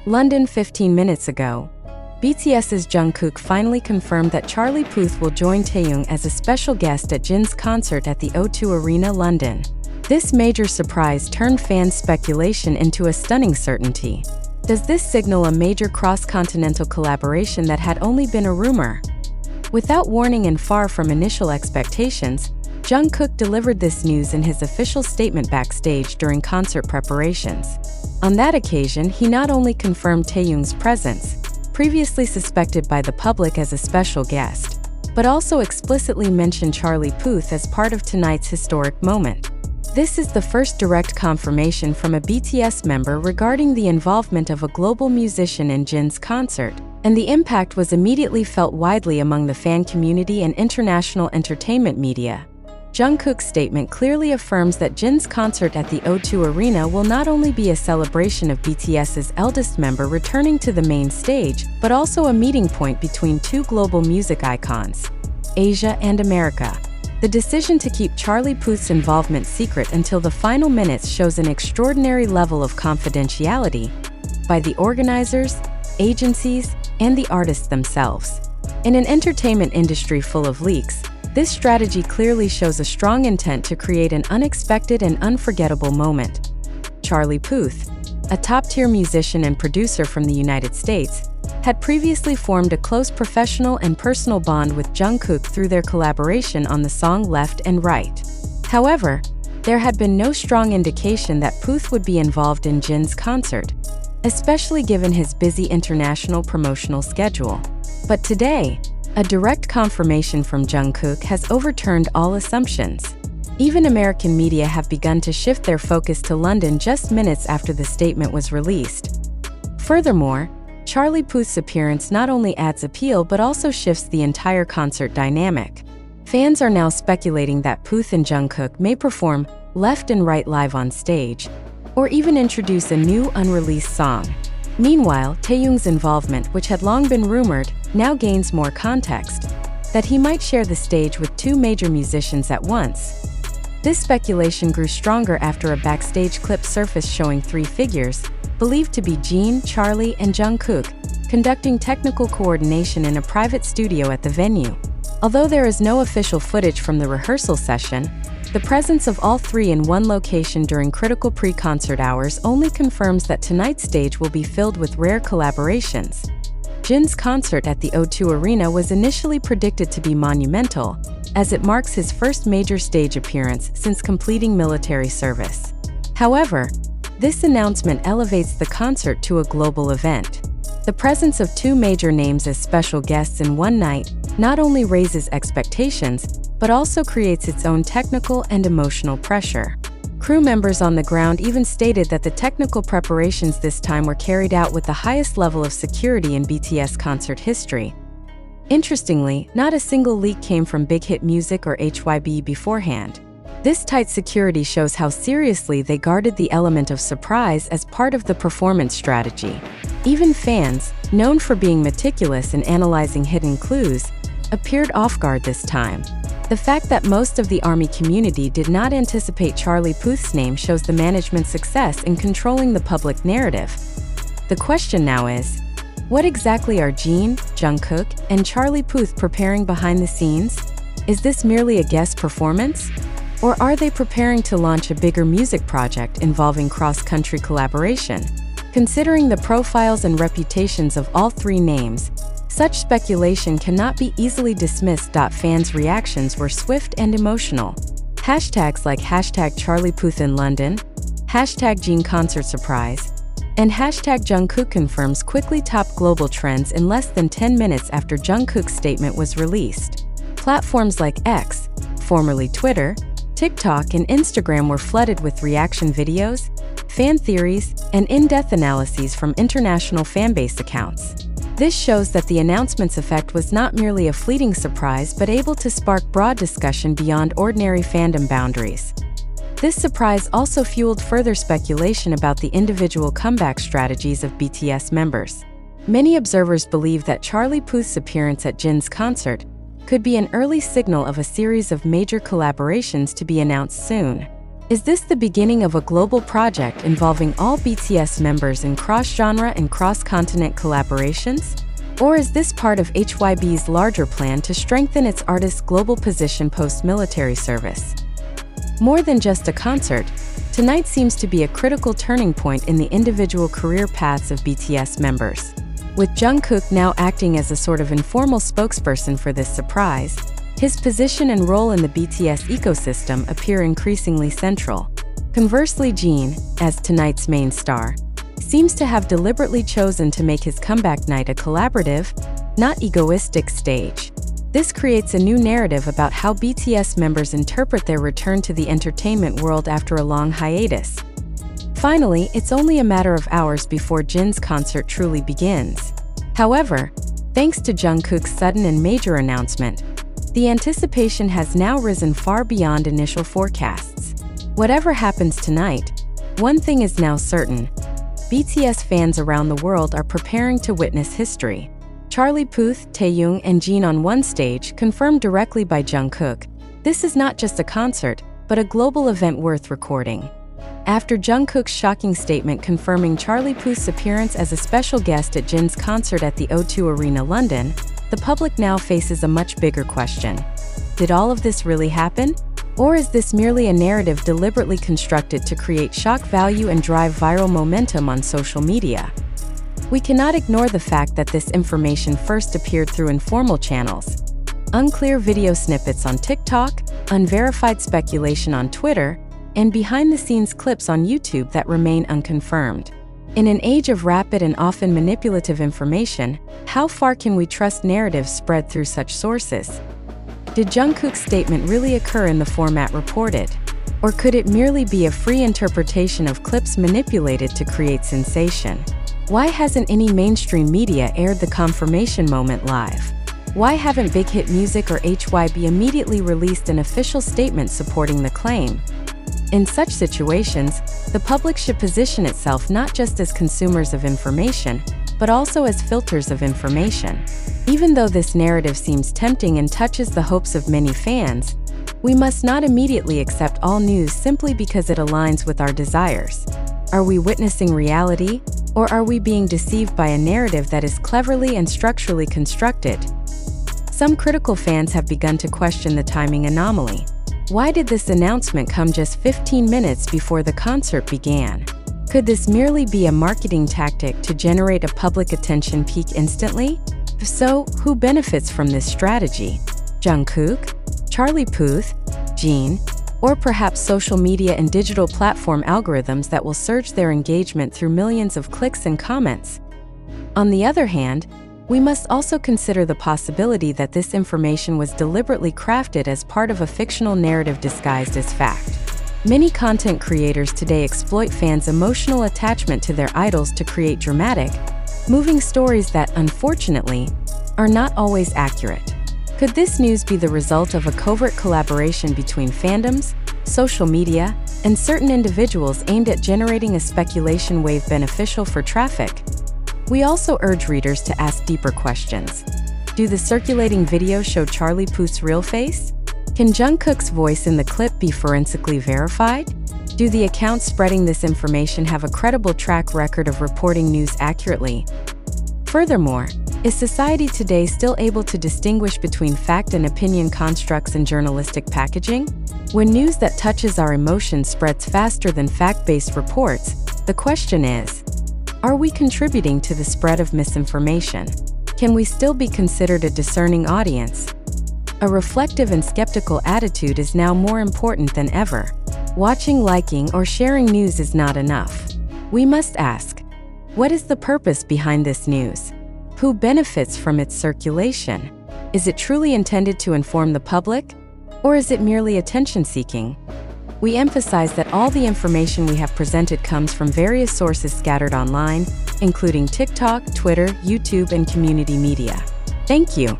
London 15 minutes ago, BTS's Jungkook finally confirmed that Charlie Puth will join Taeyong as a special guest at Jin's concert at the O2 Arena, London. This major surprise turned fans' speculation into a stunning certainty. Does this signal a major cross-continental collaboration that had only been a rumor? Without warning and far from initial expectations, Jungkook delivered this news in his official statement backstage during concert preparations. On that occasion, he not only confirmed Taeyong's presence, previously suspected by the public as a special guest, but also explicitly mentioned Charlie Puth as part of tonight's historic moment. This is the first direct confirmation from a BTS member regarding the involvement of a global musician in Jin's concert, and the impact was immediately felt widely among the fan community and international entertainment media. Jungkook's statement clearly affirms that Jin's concert at the O2 Arena will not only be a celebration of BTS's eldest member returning to the main stage, but also a meeting point between two global music icons, Asia and America. The decision to keep Charlie Puth's involvement secret until the final minutes shows an extraordinary level of confidentiality by the organizers, agencies, and the artists themselves. In an entertainment industry full of leaks, this strategy clearly shows a strong intent to create an unexpected and unforgettable moment. Charlie Puth, a top-tier musician and producer from the United States, had previously formed a close professional and personal bond with Jungkook through their collaboration on the song Left and Right. However, there had been no strong indication that Puth would be involved in Jin's concert, especially given his busy international promotional schedule. But today, a direct confirmation from Jungkook has overturned all assumptions. Even American media have begun to shift their focus to London just minutes after the statement was released. Furthermore, Charlie Puth's appearance not only adds appeal but also shifts the entire concert dynamic. Fans are now speculating that Puth and Jungkook may perform Left and Right live on stage, or even introduce a new unreleased song. Meanwhile, Taeyong's involvement, which had long been rumored, now gains more context, that he might share the stage with two major musicians at once. This speculation grew stronger after a backstage clip surfaced showing three figures, believed to be Jin, Charlie, and Jungkook, conducting technical coordination in a private studio at the venue. Although there is no official footage from the rehearsal session, the presence of all three in one location during critical pre-concert hours only confirms that tonight's stage will be filled with rare collaborations. Jin's concert at the O2 Arena was initially predicted to be monumental, as it marks his first major stage appearance since completing military service. However, this announcement elevates the concert to a global event. The presence of two major names as special guests in one night not only raises expectations, but also creates its own technical and emotional pressure. Crew members on the ground even stated that the technical preparations this time were carried out with the highest level of security in BTS concert history. Interestingly, not a single leak came from Big Hit Music or HYB beforehand. This tight security shows how seriously they guarded the element of surprise as part of the performance strategy. Even fans, known for being meticulous in analyzing hidden clues, appeared off guard this time. The fact that most of the ARMY community did not anticipate Charlie Puth's name shows the management's success in controlling the public narrative. The question now is, what exactly are Jin, Jungkook, and Charlie Puth preparing behind the scenes? Is this merely a guest performance? Or are they preparing to launch a bigger music project involving cross-country collaboration? Considering the profiles and reputations of all three names, such speculation cannot be easily dismissed. Fans' reactions were swift and emotional. Hashtags like #CharliePuthInLondon, #JinConcertSurprise, and #Jungkook quickly topped global trends in less than 10 minutes after Jungkook's statement was released. Platforms like X, formerly Twitter, TikTok, and Instagram were flooded with reaction videos, fan theories, and in-depth analyses from international fanbase accounts. This shows that the announcement's effect was not merely a fleeting surprise but able to spark broad discussion beyond ordinary fandom boundaries. This surprise also fueled further speculation about the individual comeback strategies of BTS members. Many observers believe that Charlie Puth's appearance at Jin's concert could be an early signal of a series of major collaborations to be announced soon. Is this the beginning of a global project involving all BTS members in cross-genre and cross-continent collaborations? Or is this part of HYB's larger plan to strengthen its artist's global position post-military service? More than just a concert, tonight seems to be a critical turning point in the individual career paths of BTS members. With Jungkook now acting as a sort of informal spokesperson for this surprise, his position and role in the BTS ecosystem appear increasingly central. Conversely, Jin, as tonight's main star, seems to have deliberately chosen to make his comeback night a collaborative, not egoistic stage. This creates a new narrative about how BTS members interpret their return to the entertainment world after a long hiatus. Finally, it's only a matter of hours before Jin's concert truly begins. However, thanks to Jungkook's sudden and major announcement, the anticipation has now risen far beyond initial forecasts. Whatever happens tonight, one thing is now certain: BTS fans around the world are preparing to witness history. Charlie Puth, Taehyung, and Jin on one stage, confirmed directly by Jungkook. This is not just a concert, but a global event worth recording. After Jungkook's shocking statement confirming Charlie Puth's appearance as a special guest at Jin's concert at the O2 Arena, London, the public now faces a much bigger question. Did all of this really happen? Or is this merely a narrative deliberately constructed to create shock value and drive viral momentum on social media? We cannot ignore the fact that this information first appeared through informal channels. Unclear video snippets on TikTok, unverified speculation on Twitter, and behind-the-scenes clips on YouTube that remain unconfirmed. In an age of rapid and often manipulative information, how far can we trust narratives spread through such sources? Did Jungkook's statement really occur in the format reported? Or could it merely be a free interpretation of clips manipulated to create sensation? Why hasn't any mainstream media aired the confirmation moment live? Why haven't Big Hit Music or HYB immediately released an official statement supporting the claim? In such situations, the public should position itself not just as consumers of information, but also as filters of information. Even though this narrative seems tempting and touches the hopes of many fans, we must not immediately accept all news simply because it aligns with our desires. Are we witnessing reality, or are we being deceived by a narrative that is cleverly and structurally constructed? Some critical fans have begun to question the timing anomaly. Why did this announcement come just 15 minutes before the concert began? Could this merely be a marketing tactic to generate a public attention peak instantly? If so, who benefits from this strategy? Jungkook? Charlie Puth? Jin? Or perhaps social media and digital platform algorithms that will surge their engagement through millions of clicks and comments? On the other hand, we must also consider the possibility that this information was deliberately crafted as part of a fictional narrative disguised as fact. Many content creators today exploit fans' emotional attachment to their idols to create dramatic, moving stories that, unfortunately, are not always accurate. Could this news be the result of a covert collaboration between fandoms, social media, and certain individuals aimed at generating a speculation wave beneficial for traffic? We also urge readers to ask deeper questions. Do the circulating videos show Charlie Puth's real face? Can Jungkook's voice in the clip be forensically verified? Do the accounts spreading this information have a credible track record of reporting news accurately? Furthermore, is society today still able to distinguish between fact and opinion constructs in journalistic packaging? When news that touches our emotions spreads faster than fact-based reports, the question is, are we contributing to the spread of misinformation? Can we still be considered a discerning audience? A reflective and skeptical attitude is now more important than ever. Watching, liking, or sharing news is not enough. We must ask, what is the purpose behind this news? Who benefits from its circulation? Is it truly intended to inform the public? Or is it merely attention-seeking? We emphasize that all the information we have presented comes from various sources scattered online, including TikTok, Twitter, YouTube, and community media. Thank you.